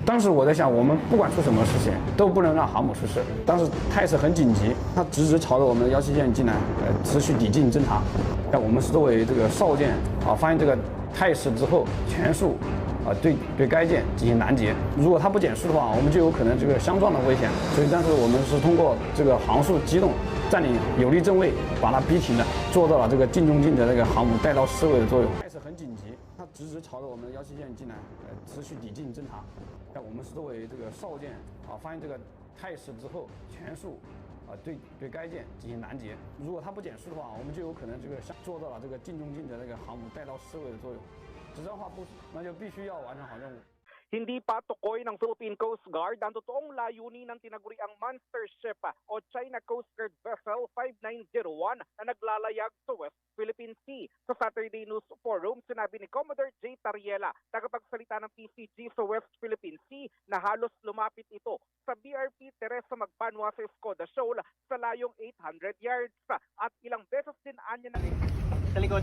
当时我在想，我们不管出什么事情，都不能让航母出事。当时态势很紧急，它直直朝着我们的17舰进来，持续抵近侦察。那我们是作为这个哨舰啊，发现这个态势之后，全速对该舰进行拦截。如果它不减速的话，我们就有可能这个相撞的危险。所以当时我们是通过这个航速机动，占领有利阵位，把它逼停了，做到了这个近中近的那个航母带到侍卫的作用。态势很紧急，它直直朝着我们的17舰进来，持续抵近侦察。那我们是作为这个哨舰啊，发现这个态势之后，全速对该舰进行拦截。如果它不减速的话，我们就有可能这个做到了这个近中近的那个航母带到侍卫的作用。执政化部署，那就必须要完成好任务。Hindi pa tukoy ng Philippine Coast Guard ang totoong layunin ng tinaguriang monster ship o China Coast Guard Vessel 5901 na naglalayag sa West Philippine Sea. Sa Saturday News Forum, sinabi ni Commodore J. Tariela, tagapagsalita ng PCG sa West Philippine Sea, na halos lumapit ito sa BRP Teresa Magbanwa sa Escoda Shoal sa layong 800 yards at ilang beses din anya na... Sa likod.